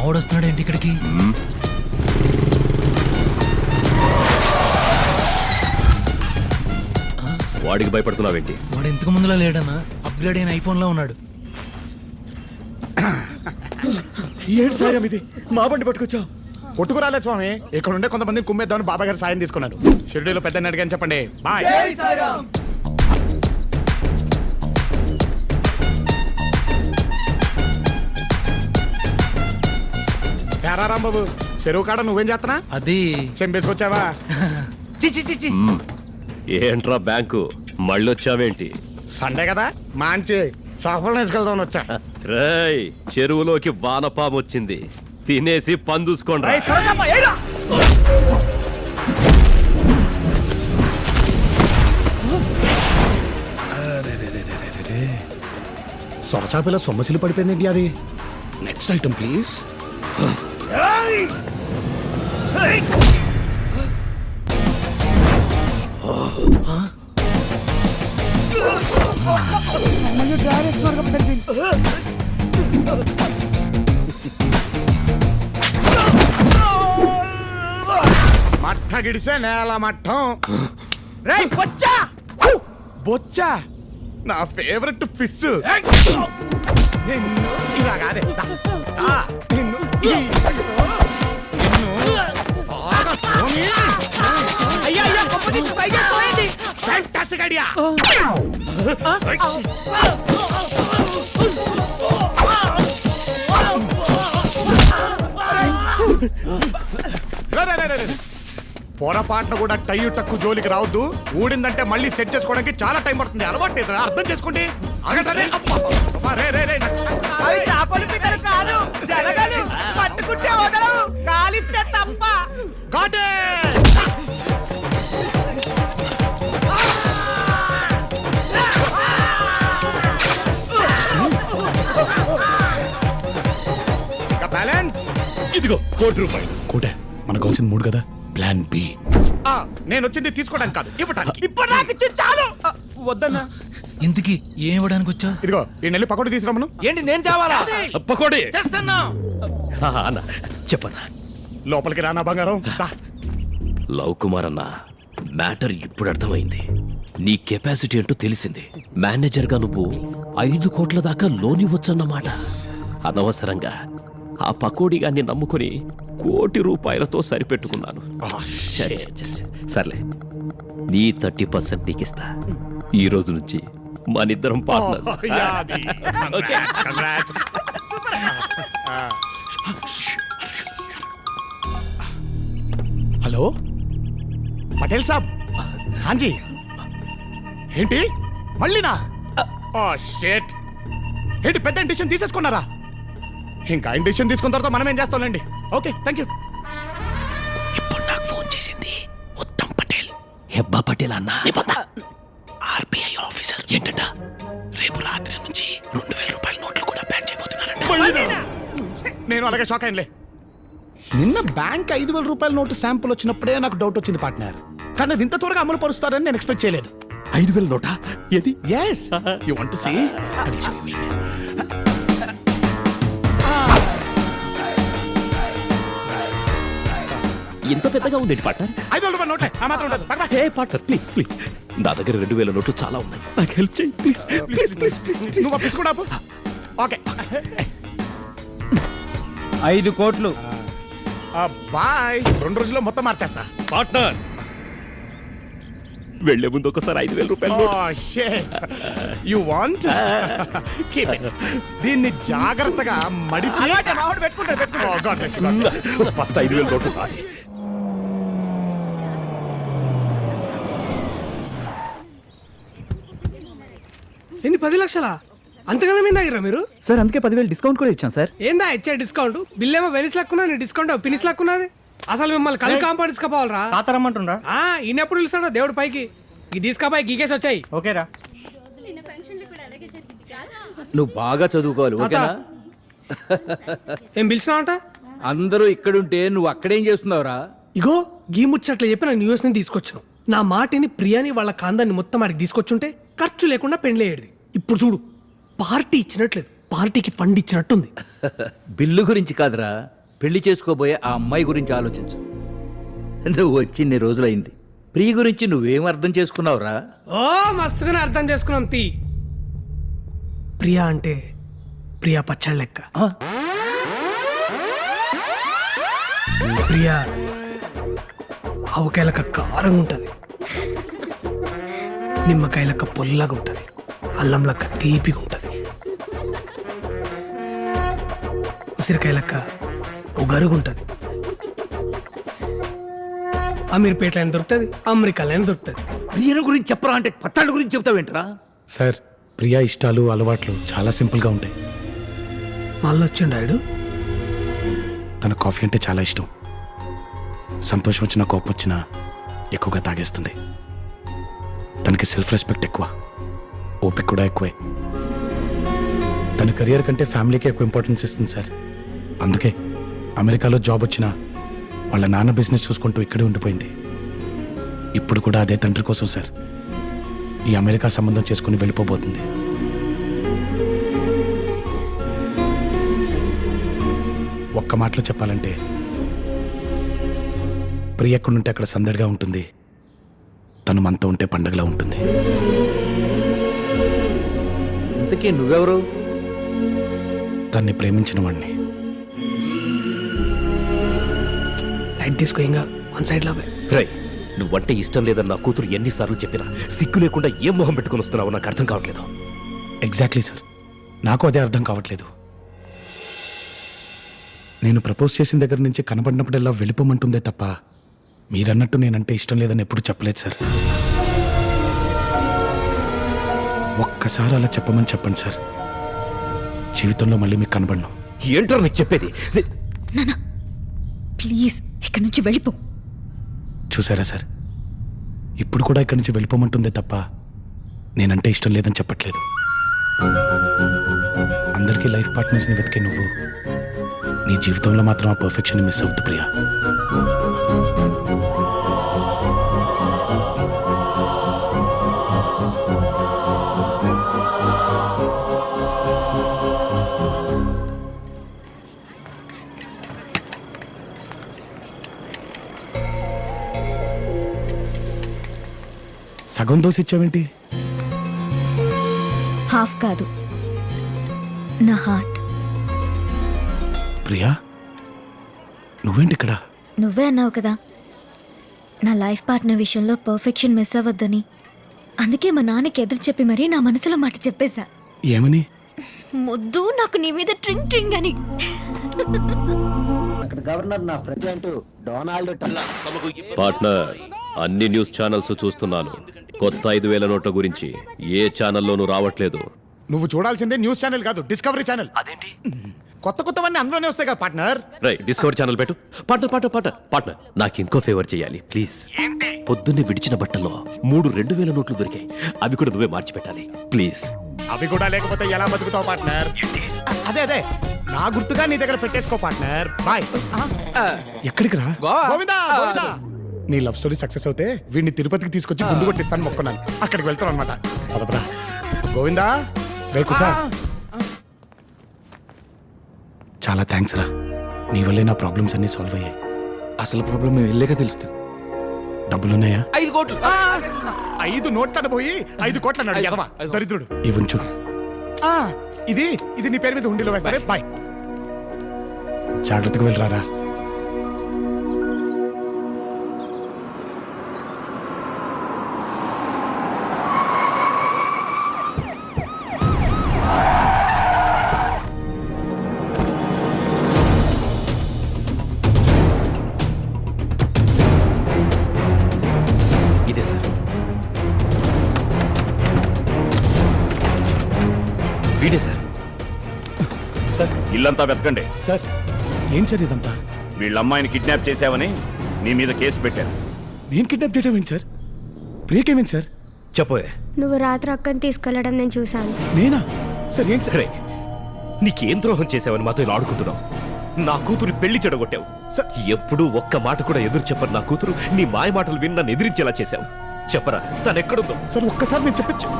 మావాడు వస్తున్నాడు ఏంటి ఇక్కడికి? వాడికి భయపడుతున్నావేంటి? వాడు ఇంతకు ముందులా లేడన్నా, అప్గ్రేడ్ అయిన ఐఫోన్ లో ఉన్నాడు. ఏంటి సాయం ఇది? మా బండి పట్టుకొచ్చావు? కొట్టుకురాలే స్వామి, ఇక్కడ ఉండే కొంతమందిని కుమ్మేద్దామని బాబా గారు సాయం తీసుకున్నాడు. షిరిడీలో పెద్ద అడిగాని చెప్పండి. బాయ్. రాంబాబు, చెరువు కాడ నువ్వేం చేస్తున్నా? అది చెంపేసుకొచ్చావా? ఏంట్రా బ్యాంకు మళ్ళీ వచ్చావేంటి? సండే కదా, మంచి సఫలం వేసుకెళ్దామని వచ్చా. రేయ్, చెరువులోకి వానపాము వచ్చింది, తినేసి పందూసుకోండి. సొరచాపిల సొమ్మసిలి పడిపోయింది. అది నెక్స్ట్ ఐటమ్ ప్లీజ్. మట్ట గిడిసే నేల మట్టం. బొచ్చా నా ఫేవరెట్ ఫిష్. ఇలా కాదే, ఫ్యాంటాస్టిక్ ఐడియా. పొరపాటున కూడా టైయు టక్కు జోలికి రావద్దు. ఊడిందంటే మళ్ళీ సెట్ చేసుకోవడానికి చాలా టైం పడుతుంది. అలవాటు అర్థం చేసుకోండి. బ్యాలెన్స్ ఇదిగో ₹1 కోటే. మనకు కావాల్సింది 3 కదా. Plan B. నేను వచ్చింది తీసుకోవడానికి కాదు, ఇవ్వడానికి. వద్దన్నా. ఇంతకి ఏం ఇవ్వడానికి వచ్చా? ఇదిగో ఈ నెల్లి పకోడీ తీసుకురామను. ఏంటి నేను తేవాలా? పకోడీ తెస్తున్నా. అన్న చెప్పన్నా. లోపలికి రానా బంగారం. లవ్ కుమార్ అన్న, మ్యాటర్ ఇప్పుడు అర్థమైంది. నీ కెపాసిటీ అంటూ తెలిసింది. మేనేజర్ గా నువ్వు 5 కోట్ల దాకా లోన్ ఇవ్వచ్చన్నమాట. అనవసరంగా ఆ పకోడీ గాన్ని నమ్ముకుని ₹1 కోటి సరిపెట్టుకున్నాను. సర్లే, నీ 30% నీకిస్తా. ఈ రోజు నుంచి మనిద్దరం పార్ట్నర్స్. హలో పటేల్ సాబ్. హాంజీ. ఏంటి మళ్ళీనా? షిట్. ఏంటి పెద్ద ఇండిషన్ తీసేసుకున్నారా? ఇంకా ఇండిషన్ తీసుకున్న తర్వాత మనం ఏం చేస్తాంలేండి. Okay, thank you. ఇప్పుడు నాకు ఫోన్ చేసింది ఉత్తమ్ పటేల్. హెబ్బా పటేల్ అన్న, ఆర్బీఐ ఆఫీసర్. ఏంటంట, రేపు రాత్రి నుంచి ₹2000 నోట్లు కూడా బ్యాన్ చేయబోతున్నారంట. నేను అలాగే షాక్ అయ్యలే. నిన్న బ్యాంక్ ₹5000 నోటు శాంపుల్ వచ్చినప్పుడే నాకు డౌట్ వచ్చింది పార్ట్నర్. కానీ అది ఇంత త్వరగా అమలు పరుస్తారని నేను ఎక్స్పెక్ట్ చేయలేదు. 5000 నోటా? ఏది? yes, you want to see? I will show you it. ఇంత పెద్దగా ఉంది పార్ట్నర్. ₹500 నోటే ఆ మాత్రం ఉండదు. హే పార్ట్నర్, ప్లీజ్ ప్లీజ్, నా దగ్గర 2000 నోట్లు చాలా ఉన్నాయి. నాకు హెల్ప్ చేయి ప్లీజ్ ప్లీజ్ ప్లీజ్ ప్లీజ్. నువ్వు పిసుకుడా. ఓకే, 5 కోట్లు. బాయ్. 2 రోజుల్లో మొత్తం మార్చేస్తా. పార్ట్నర్, వెళ్లే ముందు ఒకసారి ₹5000. You want? దీన్ని జాగ్రత్తగా మడిచి ఫస్ట్ 5000 నోట్లు. ఏంది 10 లక్షలా? అంతగానే మీద ఆగిరా మీరు? సార్ అందుకే 10,000 డిస్కౌంట్ కూడా ఇచ్చాం సార్. ఏందా ఇచ్చే డిస్కౌంట్? బిల్ ఏమో వెనిస్ లక్కున్నా, నీ డిస్కౌంట్ పినిస్ లక్కున్నది. అసలు మిమ్మల్ని కళ్ళు కాంపౌండ్ తీసుకుపోవాలరా? తాతరమ్మంటుండ్రా? ఈయన ఎప్పుడు పిలుస్తాడో దేవుడు పైకి. ఈ తీసుకపోయి గీకేసి వచ్చాయి. ఓకేరా, నువ్వు బాగా చదువుకోవాలి. ఓకేనా? ఏం పిలిచినావంట? అందరూ ఇక్కడుంటే నువ్వు అక్కడేం చేస్తున్నావురా? ఇగో గీ ముచ్చట్లు చెప్పి నేను యూఎస్ నుంచి తీసుకొచ్చాను. నా మాటిని ప్రియాని వాళ్ళ కాందాన్ని మొత్తం ఆడికి తీసుకొచ్చుంటే ఖర్చు లేకుండా పెండ్లేయడిది. ఇప్పుడు చూడు, పార్టీ ఇచ్చినట్లేదు, పార్టీకి ఫండ్ ఇచ్చినట్టుంది. బిల్లు గురించి కాదురా, పెళ్లి చేసుకోబోయే ఆ అమ్మాయి గురించి ఆలోచించు. నువ్వు వచ్చి ఇన్ని రోజులైంది. ప్రియ గురించి నువ్వేం అర్థం చేసుకున్నావురా? ఓ మస్తుగానే అర్థం చేసుకున్నాం తీ. ప్రియా అంటే ప్రియా పచ్చడి లెక్క. ఆ? ప్రియా ఆవకాయలక కారంగా ఉంటుంది, నిమ్మకాయలక పొల్లగా ఉంటుంది, అల్లం లెక్క తీపిగా ఉంటుంది, ఉసిరికాయలక్క ఉగరుగుంటుంది. అమీర్పేటలో అయినా దొరుకుతుంది, అమెరికాలో అయినా దొరుకుతుంది. ప్రియను గురించి చెప్పరా అంటే పత్తాళ్ళ గురించి చెప్తావేంట్రా? సార్ ప్రియా ఇష్టాలు అలవాట్లు చాలా సింపుల్గా ఉంటాయి. మళ్ళీ వచ్చిండాడు. తన కాఫీ అంటే చాలా ఇష్టం. సంతోషం వచ్చినా కోపం వచ్చినా ఎక్కువగా తాగేస్తుంది. తనకి సెల్ఫ్ రెస్పెక్ట్ ఎక్కువ, ఓపిక కూడా ఎక్కువే. తన కెరియర్ కంటే ఫ్యామిలీకి ఎక్కువ ఇంపార్టెన్స్ ఇస్తుంది సార్. అందుకే అమెరికాలో జాబ్ వచ్చినా వాళ్ళ నాన్న బిజినెస్ చూసుకుంటూ ఇక్కడే ఉండిపోయింది. ఇప్పుడు కూడా అదే తండ్రి కోసం సార్ ఈ అమెరికా సంబంధం చేసుకుని వెళ్ళిపోబోతుంది. ఒక్క మాటలో చెప్పాలంటే ప్రియ ఎక్కడుంటే అక్కడ సందడిగా ఉంటుంది, తను మనతో ఉంటే పండగలా ఉంటుంది. ఇంతకీ నువ్వెవరు? తన్ని ప్రేమించిన వాడిని. లైట్ తీసుకో, ఇంకా వన్ సైడ్ లావే. రై, నువ్వంటే ఇష్టం లేదని నా కూతురు ఎన్నిసార్లు చెప్పినా సిగ్గు లేకుండా ఏం మొహం పెట్టుకుని వస్తున్నావో నాకు అర్థం కావట్లేదు. ఎగ్జాక్ట్లీ సార్, నాకు అదే అర్థం కావట్లేదు. నేను ప్రపోజ్ చేసిన దగ్గర నుంచి కనబడినప్పుడల్లా వెళ్ళిపోమంటుందే తప్ప మీరన్నట్టు నేనంటే ఇష్టం లేదని ఎప్పుడు చెప్పలేదు సార్. ఒక్కసారి అలా చెప్పమని చెప్పండి సార్, జీవితంలో మళ్ళీ మీకు కనబడను. ఏంట్రా నీకు చెప్పేది? నానా ప్లీజ్ ఇక్కడి నుంచి వెళ్ళిపో. చూసారా సార్, ఇప్పుడు కూడా ఇక్కడి నుంచి వెళ్ళిపోమంటుందే తప్ప నేనంటే ఇష్టం లేదని చెప్పట్లేదు. అందరికీ లైఫ్ పార్ట్నర్స్ని వెతికే నువ్వు నీ జీవితంలో మాత్రం ఆ పర్ఫెక్షన్ మిస్ అవుతు ప్రియా. సగం దోశ ఇచ్చావేంటి? హాఫ్ కాదు, నా హార్ట్. ప్రియా, నువ్వేంటి ఇక్కడ? నువ్వే అన్నావు కదా నా లైఫ్ పార్ట్నర్ విషయంలో పర్ఫెక్షన్ మిస్ అవ్వద్దని. అందుకే మా నాన్నకి ఎదురు చెప్పి మరీ నా మనసులో మాట చెప్పేశా. ఏమని? ముద్దు నాకు నీ మీద ట్రింగ్ ట్రింగ్ అని. పార్ట్నర్, అన్ని న్యూస్ ఛానల్స్ చూస్తున్నాను. కొత్త 5,000 నోట్ల గురించి ఏ ఛానల్లోనూ రావట్లేదు. నువ్వు చూడాల్సిందే న్యూస్ ఛానల్ కాదు, డిస్కవరీ ఛానల్. అదేంటి? కొత్త కొత్తవన్నీ అందులోనే వస్తాయి కదా పార్ట్నర్. రైట్, డిస్కవరీ ఛానల్ పెట్టు. పార్ట్నర్ నాకు ఇంకో ఫేవర్ చేయాలి ప్లీజ్. పొద్దున్నే విడిచిన బట్టల్లో 3 2,000 నోట్లు దొరికాయి, అవి కూడా నువ్వే మార్చి పెట్టాలి ప్లీజ్. అవి కూడా లేకపోతే ఎలా బతుకుతావు పార్ట్నర్? అదే నా గుర్తుగా నీ దగ్గర పెట్టేసుకో పార్ట్నర్. బాయ్. ఎక్కడికి రా? గోవిందా. నీ లవ్ స్టోరీ సక్సెస్ అవుతే వీడిని తిరుపతికి తీసుకొచ్చి గుండు కొట్టిస్తాను మొక్కున్నాను. అక్కడికి వెళ్తాను అనమాట. పదపరా గోవిందా. కూర్చో. చాలా థ్యాంక్స్ రా, నీ వల్లే నా ప్రాబ్లమ్స్ అన్ని సాల్వ్ అయ్యాయి. అసలు ప్రాబ్లం మేము వెళ్ళాక తెలుస్తుంది. డబ్బులున్నాయా? 5 కోట్లు. 5 నోట్లను పోయి 5 కోట్ల అన్నాడు ఎదవా దరిద్రుడు. ఇవ్వంచు. ఇది నీ పేరు మీద హుండీలో వేస్తారే. బాయ్. జాగ్రత్తగా వెళ్ళరారా. ఇదే సార్. వీడే సార్. ఇల్లంతా వెతకండి. సార్ ఏం సార్ ఇదంతా? వీళ్ళ అమ్మాయిని కిడ్నాప్ చేశావని నీ మీద కేసు పెట్టారు. నేను కిడ్నాప్ చేయడం ఏంటి సార్? ప్రియకేమేంటి సార్? చెప్పోయే. నువ్వు రాత్రి అక్కని తీసుకెళ్లడం నేను చూశాను. నేనా సార్? ఏంటి సార్? రే, నీకేం ద్రోహం చేసావని మాతో ఇలా ఆడుకుంటున్నావు? నా కూతురు పెళ్లి చెడగొట్టావు. ఎప్పుడూ ఒక్క మాట కూడా ఎదురు చెప్పరు నా కూతురు. నీ మాయ మాటలు విని నన్ను ఎదిరించేలా చేశావు. చెప్పరా, తను ఎక్కడుందో? సార్ ఒక్కసారి నేను చెప్పచ్చు.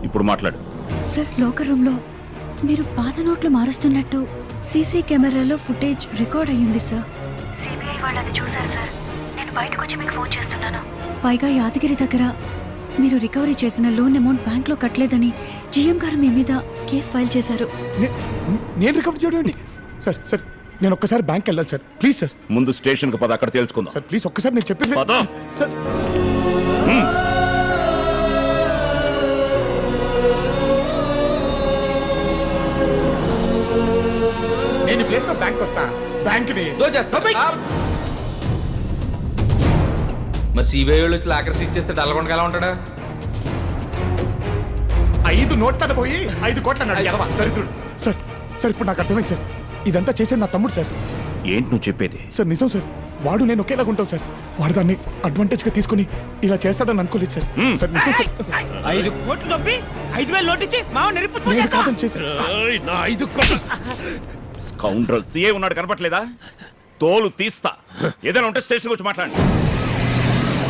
ఇప్పుడు మాట్లాడు. సార్ లోకర్ రూమ్ లో మీరు పాత నోట్లు మారుస్తున్నట్టు సీసీ కెమెరాలో ఫుటేజ్ రికార్డ్ అయ్యింది సార్. సిబిఐ వాళ్ళు అది చూశారు సార్. నేను బయటకు వచ్చి మీకు ఫోన్ చేస్తున్నాను. పైగా యాదగిరి దగ్గర మీరు రికవరీ చేసిన లోన్ అమౌంట్ బ్యాంక్లో కట్టలేదని జీఎం గారు మీ మీద కేసు ఫైల్ చేశారు. నేను రికవర్ చేయడం సార్ సార్ నేను ఒక్కసారి బ్యాంక్ వెళ్ళాలి సార్ ప్లీజ్ సార్. ముందు స్టేషన్ కు పద, అక్కడ తెలుసుకుందాం. సార్ ప్లీజ్ ఒక్కసారి నేను చెప్పింది పద. సార్. నేను ఈ ప్లేస్ లో బ్యాంక్ వస్తా. బ్యాంక్ ని దోచేస్తా. మరి సిబిఐ వాళ్ళు వచ్చి లాకర్స్ ఇచ్చేస్తే డల్లగొండగా ఎలా ఉంటాడా? 5 నోట్లను పోయి 5 కోట్ల అన్నాడు ఎడవ దరిద్రుడు. సార్ సార్ ఇప్పుడు నాకు అర్థమైంది సార్. ఇదంతా చేసేది నా తమ్ముడు సార్. ఏంటి నువ్వు చెప్పేది? సార్ నిజం సార్. వాడు నేను ఒకేలాగా ఉంటాం సార్. వాడు దాన్ని అడ్వాంటేజ్ గా తీసుకుని ఇలా చేస్తాడని అనుకోలేదు సార్. సార్ నిజం సార్. 5 కోట్లు నొప్పి 5,000 నోటిచ్చి మావ నేను కాదని చేశాను. నా 5 కోట్లు కౌంటర్ సీఏ ఉన్నాడు, కనపట్లేదా? తోలు తీస్తా. ఏదైనా ఉంటే స్టేషన్ వచ్చి మాట్లాడండి.